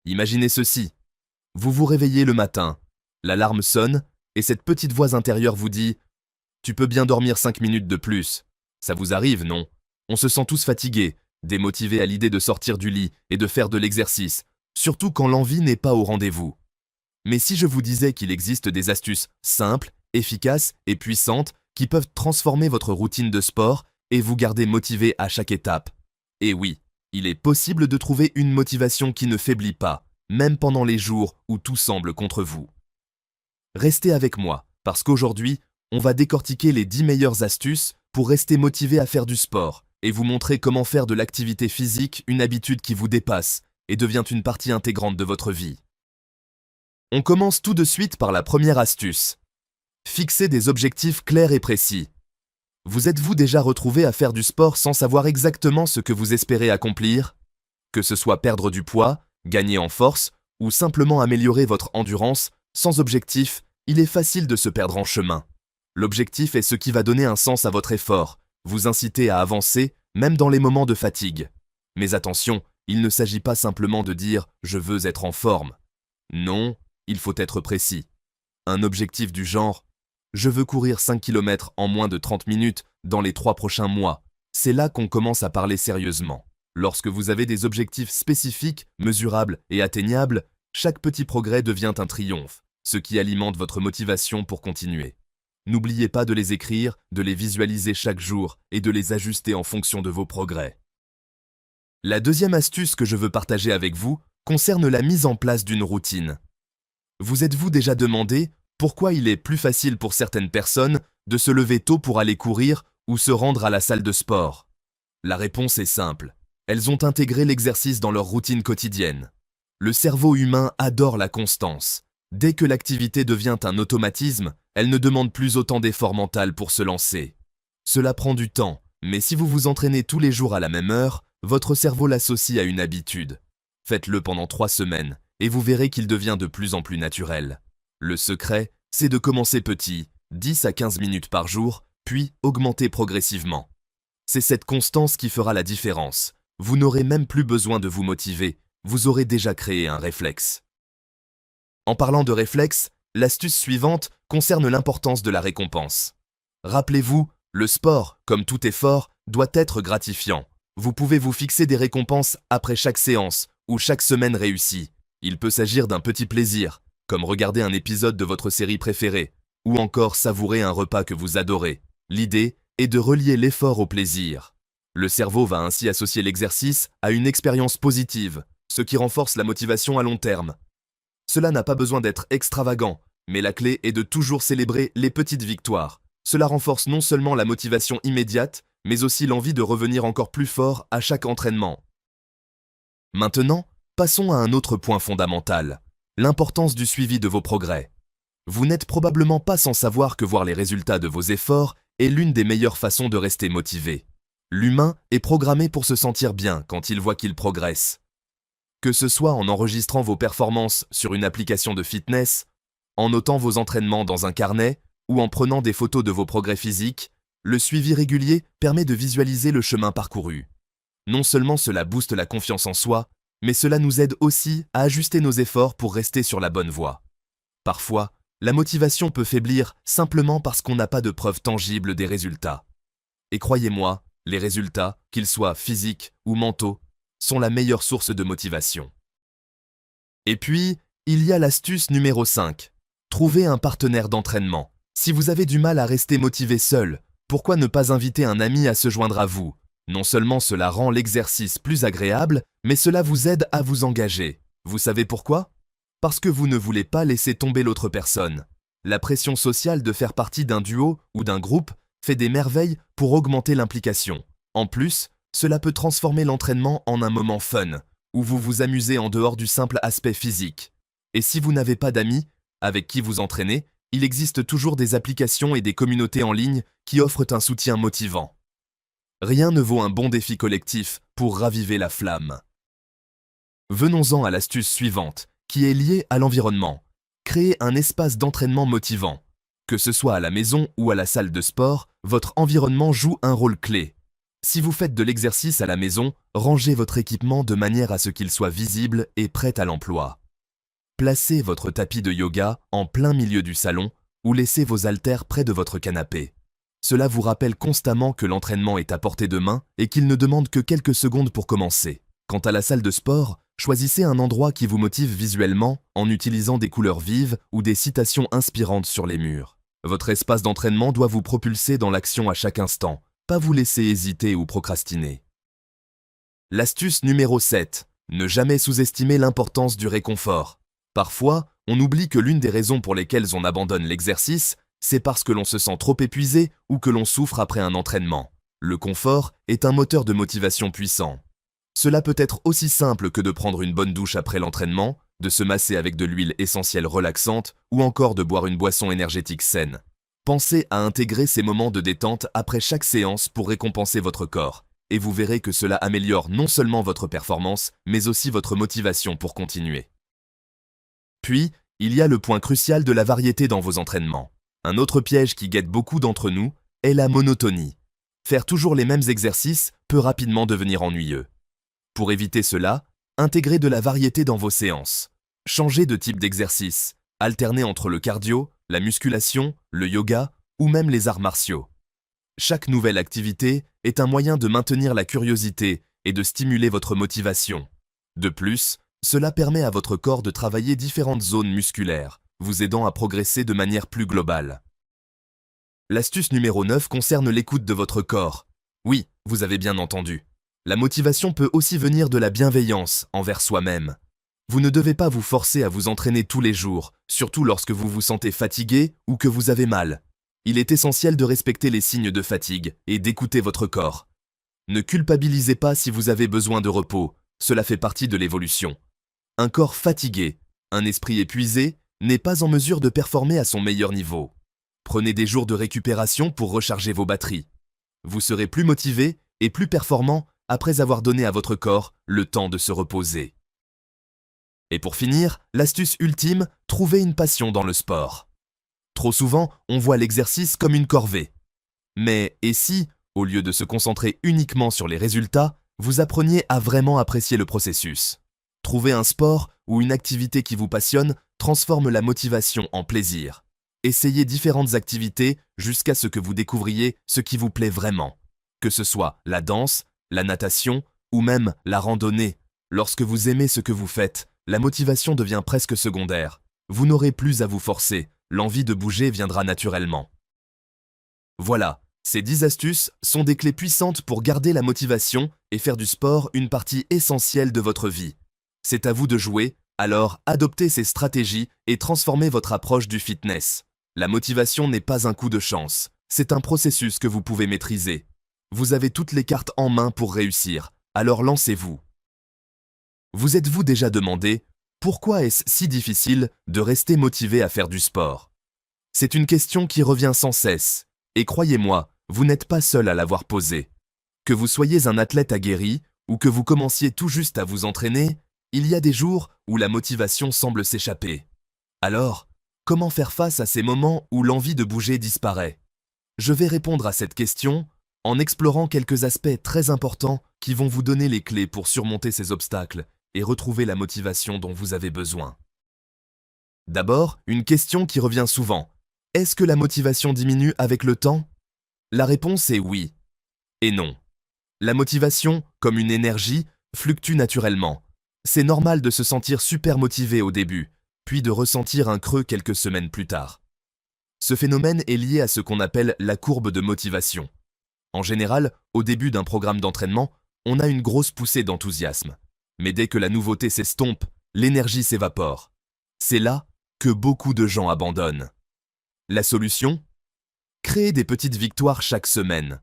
Imaginez ceci. Vous vous réveillez le matin, l'alarme sonne et cette petite voix intérieure vous dit « Tu peux bien dormir 5 minutes de plus ». Ça vous arrive, non? On se sent tous fatigués, démotivés à l'idée de sortir du lit et de faire de l'exercice, surtout quand l'envie n'est pas au rendez-vous. Mais si je vous disais qu'il existe des astuces simples, efficaces et puissantes qui peuvent transformer votre routine de sport et vous garder motivé à chaque étape? Et oui, il est possible de trouver une motivation qui ne faiblit pas, même pendant les jours où tout semble contre vous. Restez avec moi, parce qu'aujourd'hui, on va décortiquer les 10 meilleures astuces pour rester motivé à faire du sport et vous montrer comment faire de l'activité physique une habitude qui vous dépasse et devient une partie intégrante de votre vie. On commence tout de suite par la première astuce. Fixez des objectifs clairs et précis. Vous êtes-vous déjà retrouvé à faire du sport sans savoir exactement ce que vous espérez accomplir? Que ce soit perdre du poids, gagner en force ou simplement améliorer votre endurance, sans objectif, il est facile de se perdre en chemin. L'objectif est ce qui va donner un sens à votre effort, vous inciter à avancer, même dans les moments de fatigue. Mais attention, il ne s'agit pas simplement de dire « je veux être en forme ». Non, il faut être précis. Un objectif du genre « je veux courir 5 km en moins de 30 minutes dans les 3 prochains mois », c'est là qu'on commence à parler sérieusement. Lorsque vous avez des objectifs spécifiques, mesurables et atteignables, chaque petit progrès devient un triomphe, ce qui alimente votre motivation pour continuer. N'oubliez pas de les écrire, de les visualiser chaque jour et de les ajuster en fonction de vos progrès. La deuxième astuce que je veux partager avec vous concerne la mise en place d'une routine. Vous êtes-vous déjà demandé pourquoi il est plus facile pour certaines personnes de se lever tôt pour aller courir ou se rendre à la salle de sport? La réponse est simple. Elles ont intégré l'exercice dans leur routine quotidienne. Le cerveau humain adore la constance. Dès que l'activité devient un automatisme, elle ne demande plus autant d'efforts mentaux pour se lancer. Cela prend du temps, mais si vous vous entraînez tous les jours à la même heure, votre cerveau l'associe à une habitude. Faites-le pendant 3 semaines et vous verrez qu'il devient de plus en plus naturel. Le secret, c'est de commencer petit, 10 à 15 minutes par jour, puis augmenter progressivement. C'est cette constance qui fera la différence. Vous n'aurez même plus besoin de vous motiver, vous aurez déjà créé un réflexe. En parlant de réflexe, l'astuce suivante concerne l'importance de la récompense. Rappelez-vous, le sport, comme tout effort, doit être gratifiant. Vous pouvez vous fixer des récompenses après chaque séance ou chaque semaine réussie. Il peut s'agir d'un petit plaisir, comme regarder un épisode de votre série préférée, ou encore savourer un repas que vous adorez. L'idée est de relier l'effort au plaisir. Le cerveau va ainsi associer l'exercice à une expérience positive, ce qui renforce la motivation à long terme. Cela n'a pas besoin d'être extravagant, mais la clé est de toujours célébrer les petites victoires. Cela renforce non seulement la motivation immédiate, mais aussi l'envie de revenir encore plus fort à chaque entraînement. Maintenant, passons à un autre point fondamental, l'importance du suivi de vos progrès. Vous n'êtes probablement pas sans savoir que voir les résultats de vos efforts est l'une des meilleures façons de rester motivé. L'humain est programmé pour se sentir bien quand il voit qu'il progresse. Que ce soit en enregistrant vos performances sur une application de fitness, en notant vos entraînements dans un carnet ou en prenant des photos de vos progrès physiques, le suivi régulier permet de visualiser le chemin parcouru. Non seulement cela booste la confiance en soi, mais cela nous aide aussi à ajuster nos efforts pour rester sur la bonne voie. Parfois, la motivation peut faiblir simplement parce qu'on n'a pas de preuves tangibles des résultats. Et croyez-moi, les résultats, qu'ils soient physiques ou mentaux, sont la meilleure source de motivation. Et puis, il y a l'astuce numéro 5. Trouver un partenaire d'entraînement. Si vous avez du mal à rester motivé seul, pourquoi ne pas inviter un ami à se joindre à vous? Non seulement cela rend l'exercice plus agréable, mais cela vous aide à vous engager. Vous savez pourquoi? Parce que vous ne voulez pas laisser tomber l'autre personne. La pression sociale de faire partie d'un duo ou d'un groupe fait des merveilles pour augmenter l'implication. En plus, cela peut transformer l'entraînement en un moment fun, où vous vous amusez en dehors du simple aspect physique. Et si vous n'avez pas d'amis avec qui vous entraînez, il existe toujours des applications et des communautés en ligne qui offrent un soutien motivant. Rien ne vaut un bon défi collectif pour raviver la flamme. Venons-en à l'astuce suivante, qui est liée à l'environnement. Créez un espace d'entraînement motivant. Que ce soit à la maison ou à la salle de sport, votre environnement joue un rôle clé. Si vous faites de l'exercice à la maison, rangez votre équipement de manière à ce qu'il soit visible et prêt à l'emploi. Placez votre tapis de yoga en plein milieu du salon ou laissez vos haltères près de votre canapé. Cela vous rappelle constamment que l'entraînement est à portée de main et qu'il ne demande que quelques secondes pour commencer. Quant à la salle de sport, choisissez un endroit qui vous motive visuellement en utilisant des couleurs vives ou des citations inspirantes sur les murs. Votre espace d'entraînement doit vous propulser dans l'action à chaque instant, pas vous laisser hésiter ou procrastiner. L'astuce numéro 7. Ne jamais sous-estimer l'importance du réconfort. Parfois, on oublie que l'une des raisons pour lesquelles on abandonne l'exercice, c'est parce que l'on se sent trop épuisé ou que l'on souffre après un entraînement. Le confort est un moteur de motivation puissant. Cela peut être aussi simple que de prendre une bonne douche après l'entraînement, de se masser avec de l'huile essentielle relaxante ou encore de boire une boisson énergétique saine. Pensez à intégrer ces moments de détente après chaque séance pour récompenser votre corps, et vous verrez que cela améliore non seulement votre performance, mais aussi votre motivation pour continuer. Puis, il y a le point crucial de la variété dans vos entraînements. Un autre piège qui guette beaucoup d'entre nous est la monotonie. Faire toujours les mêmes exercices peut rapidement devenir ennuyeux. Pour éviter cela, intégrez de la variété dans vos séances. Changez de type d'exercice, alternez entre le cardio, la musculation, le yoga ou même les arts martiaux. Chaque nouvelle activité est un moyen de maintenir la curiosité et de stimuler votre motivation. De plus, cela permet à votre corps de travailler différentes zones musculaires, vous aidant à progresser de manière plus globale. L'astuce numéro 9 concerne l'écoute de votre corps. Oui, vous avez bien entendu. La motivation peut aussi venir de la bienveillance envers soi-même. Vous ne devez pas vous forcer à vous entraîner tous les jours, surtout lorsque vous vous sentez fatigué ou que vous avez mal. Il est essentiel de respecter les signes de fatigue et d'écouter votre corps. Ne culpabilisez pas si vous avez besoin de repos, cela fait partie de l'évolution. Un corps fatigué, un esprit épuisé, n'est pas en mesure de performer à son meilleur niveau. Prenez des jours de récupération pour recharger vos batteries. Vous serez plus motivé et plus performant après avoir donné à votre corps le temps de se reposer. Et pour finir, l'astuce ultime, trouvez une passion dans le sport. Trop souvent, on voit l'exercice comme une corvée. Mais et si, au lieu de se concentrer uniquement sur les résultats, vous appreniez à vraiment apprécier le processus? Trouver un sport ou une activité qui vous passionne transforme la motivation en plaisir. Essayez différentes activités jusqu'à ce que vous découvriez ce qui vous plaît vraiment. Que ce soit la danse, la natation ou même la randonnée. Lorsque vous aimez ce que vous faites, la motivation devient presque secondaire. Vous n'aurez plus à vous forcer, l'envie de bouger viendra naturellement. Voilà, ces 10 astuces sont des clés puissantes pour garder la motivation et faire du sport une partie essentielle de votre vie. C'est à vous de jouer, alors adoptez ces stratégies et transformez votre approche du fitness. La motivation n'est pas un coup de chance, c'est un processus que vous pouvez maîtriser. Vous avez toutes les cartes en main pour réussir, alors lancez-vous. Vous êtes-vous déjà demandé pourquoi est-ce si difficile de rester motivé à faire du sport? C'est une question qui revient sans cesse, et croyez-moi, vous n'êtes pas seul à l'avoir posée. Que vous soyez un athlète aguerri ou que vous commenciez tout juste à vous entraîner, il y a des jours où la motivation semble s'échapper. Alors, comment faire face à ces moments où l'envie de bouger disparaît? Je vais répondre à cette question en explorant quelques aspects très importants qui vont vous donner les clés pour surmonter ces obstacles et retrouver la motivation dont vous avez besoin. D'abord, une question qui revient souvent. Est-ce que la motivation diminue avec le temps? La réponse est oui et non. La motivation, comme une énergie, fluctue naturellement. C'est normal de se sentir super motivé au début, puis de ressentir un creux quelques semaines plus tard. Ce phénomène est lié à ce qu'on appelle la courbe de motivation. En général, au début d'un programme d'entraînement, on a une grosse poussée d'enthousiasme. Mais dès que la nouveauté s'estompe, l'énergie s'évapore. C'est là que beaucoup de gens abandonnent. La solution? Créez des petites victoires chaque semaine.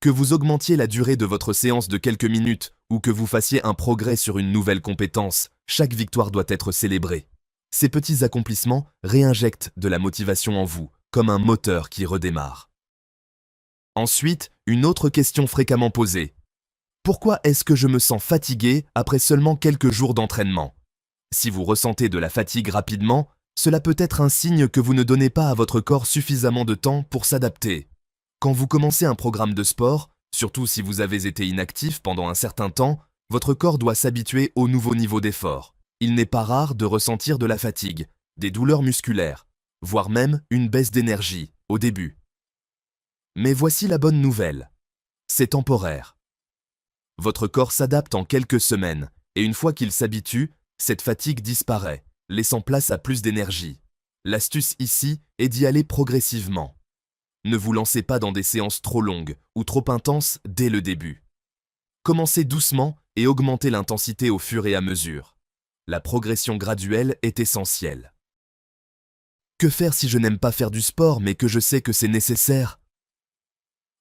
Que vous augmentiez la durée de votre séance de quelques minutes ou que vous fassiez un progrès sur une nouvelle compétence, chaque victoire doit être célébrée. Ces petits accomplissements réinjectent de la motivation en vous, comme un moteur qui redémarre. Ensuite, une autre question fréquemment posée. Pourquoi est-ce que je me sens fatigué après seulement quelques jours d'entraînement? Si vous ressentez de la fatigue rapidement, cela peut être un signe que vous ne donnez pas à votre corps suffisamment de temps pour s'adapter. Quand vous commencez un programme de sport, Surtout si vous avez été inactif pendant un certain temps, votre corps doit s'habituer au nouveau niveau d'effort. Il n'est pas rare de ressentir de la fatigue, des douleurs musculaires, voire même une baisse d'énergie au début. Mais voici la bonne nouvelle. C'est temporaire. Votre corps s'adapte en quelques semaines, et une fois qu'il s'habitue, cette fatigue disparaît, laissant place à plus d'énergie. L'astuce ici est d'y aller progressivement. Ne vous lancez pas dans des séances trop longues ou trop intenses dès le début. Commencez doucement et augmentez l'intensité au fur et à mesure. La progression graduelle est essentielle. Que faire si je n'aime pas faire du sport mais que je sais que c'est nécessaire?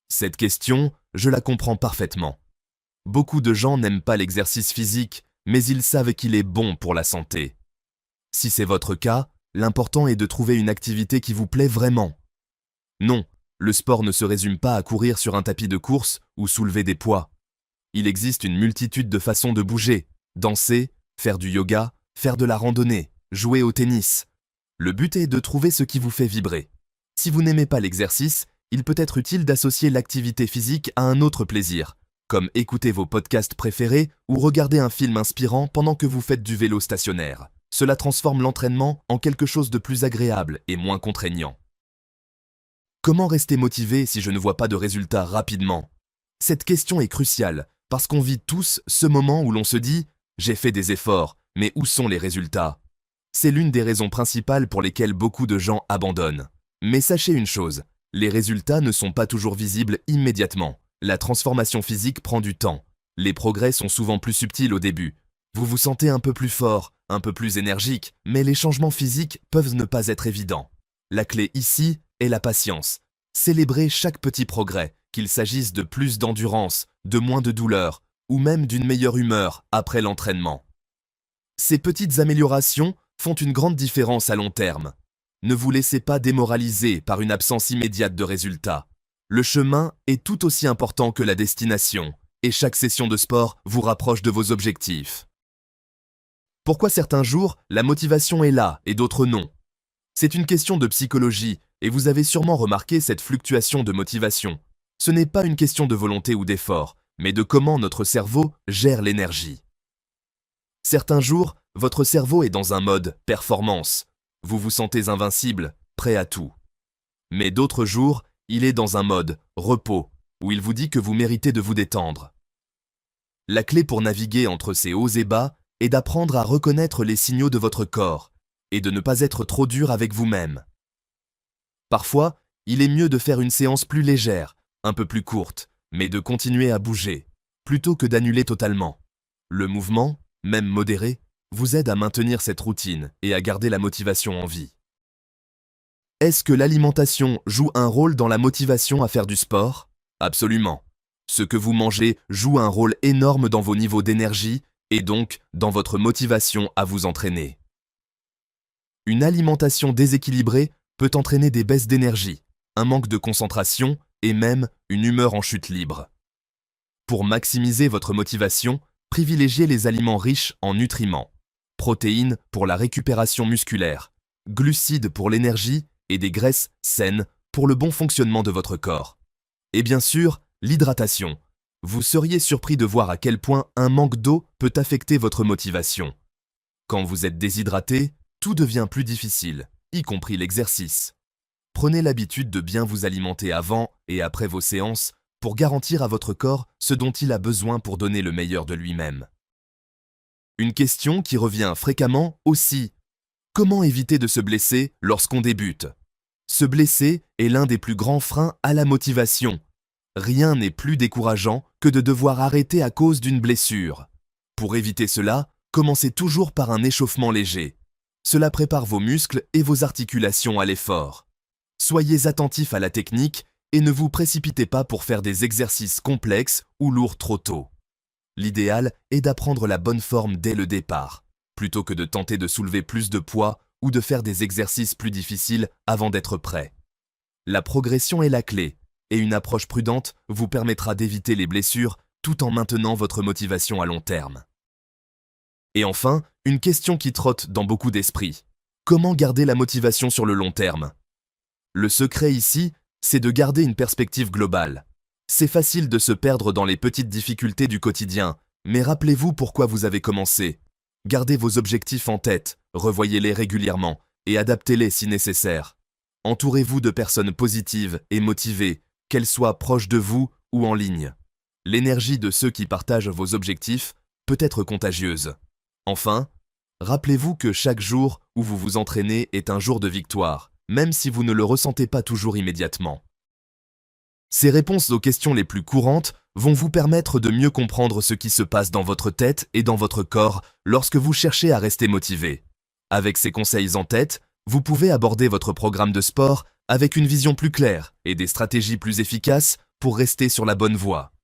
Cette question, je la comprends parfaitement. Beaucoup de gens n'aiment pas l'exercice physique, mais ils savent qu'il est bon pour la santé. Si c'est votre cas, l'important est de trouver une activité qui vous plaît vraiment. Non, le sport ne se résume pas à courir sur un tapis de course ou soulever des poids. Il existe une multitude de façons de bouger, danser, faire du yoga, faire de la randonnée, jouer au tennis. Le but est de trouver ce qui vous fait vibrer. Si vous n'aimez pas l'exercice, il peut être utile d'associer l'activité physique à un autre plaisir, comme écouter vos podcasts préférés ou regarder un film inspirant pendant que vous faites du vélo stationnaire. Cela transforme l'entraînement en quelque chose de plus agréable et moins contraignant. Comment rester motivé si je ne vois pas de résultats rapidement? Cette question est cruciale parce qu'on vit tous ce moment où l'on se dit « j'ai fait des efforts, mais où sont les résultats ?» C'est l'une des raisons principales pour lesquelles beaucoup de gens abandonnent. Mais sachez une chose, les résultats ne sont pas toujours visibles immédiatement. La transformation physique prend du temps. Les progrès sont souvent plus subtils au début. Vous vous sentez un peu plus fort, un peu plus énergique, mais les changements physiques peuvent ne pas être évidents. La clé ici est la patience. Célébrez chaque petit progrès, qu'il s'agisse de plus d'endurance, de moins de douleur, ou même d'une meilleure humeur après l'entraînement. Ces petites améliorations font une grande différence à long terme. Ne vous laissez pas démoraliser par une absence immédiate de résultats. Le chemin est tout aussi important que la destination, et chaque session de sport vous rapproche de vos objectifs. Pourquoi certains jours, la motivation est là et d'autres non? C'est une question de psychologie, et vous avez sûrement remarqué cette fluctuation de motivation. Ce n'est pas une question de volonté ou d'effort, mais de comment notre cerveau gère l'énergie. Certains jours, votre cerveau est dans un mode performance. Vous vous sentez invincible, prêt à tout. Mais d'autres jours, il est dans un mode repos, où il vous dit que vous méritez de vous détendre. La clé pour naviguer entre ces hauts et bas est d'apprendre à reconnaître les signaux de votre corps et de ne pas être trop dur avec vous-même. Parfois, il est mieux de faire une séance plus légère, un peu plus courte, mais de continuer à bouger, plutôt que d'annuler totalement. Le mouvement, même modéré, vous aide à maintenir cette routine et à garder la motivation en vie. Est-ce que l'alimentation joue un rôle dans la motivation à faire du sport? Absolument. Ce que vous mangez joue un rôle énorme dans vos niveaux d'énergie et donc dans votre motivation à vous entraîner. Une alimentation déséquilibrée peut entraîner des baisses d'énergie, un manque de concentration et même une humeur en chute libre. Pour maximiser votre motivation, privilégiez les aliments riches en nutriments, protéines pour la récupération musculaire, glucides pour l'énergie et des graisses saines pour le bon fonctionnement de votre corps. Et bien sûr, l'hydratation. Vous seriez surpris de voir à quel point un manque d'eau peut affecter votre motivation. Quand vous êtes déshydraté, tout devient plus difficile, y compris l'exercice. Prenez l'habitude de bien vous alimenter avant et après vos séances pour garantir à votre corps ce dont il a besoin pour donner le meilleur de lui-même. Une question qui revient fréquemment aussi. Comment éviter de se blesser lorsqu'on débute? Se blesser est l'un des plus grands freins à la motivation. Rien n'est plus décourageant que de devoir arrêter à cause d'une blessure. Pour éviter cela, commencez toujours par un échauffement léger. Cela prépare vos muscles et vos articulations à l'effort. Soyez attentif à la technique et ne vous précipitez pas pour faire des exercices complexes ou lourds trop tôt. L'idéal est d'apprendre la bonne forme dès le départ, plutôt que de tenter de soulever plus de poids ou de faire des exercices plus difficiles avant d'être prêt. La progression est la clé, et une approche prudente vous permettra d'éviter les blessures tout en maintenant votre motivation à long terme. Et enfin, une question qui trotte dans beaucoup d'esprits. Comment garder la motivation sur le long terme? Le secret ici, c'est de garder une perspective globale. C'est facile de se perdre dans les petites difficultés du quotidien, mais rappelez-vous pourquoi vous avez commencé. Gardez vos objectifs en tête, revoyez-les régulièrement et adaptez-les si nécessaire. Entourez-vous de personnes positives et motivées, qu'elles soient proches de vous ou en ligne. L'énergie de ceux qui partagent vos objectifs peut être contagieuse. Enfin, rappelez-vous que chaque jour où vous vous entraînez est un jour de victoire, même si vous ne le ressentez pas toujours immédiatement. Ces réponses aux questions les plus courantes vont vous permettre de mieux comprendre ce qui se passe dans votre tête et dans votre corps lorsque vous cherchez à rester motivé. Avec ces conseils en tête, vous pouvez aborder votre programme de sport avec une vision plus claire et des stratégies plus efficaces pour rester sur la bonne voie.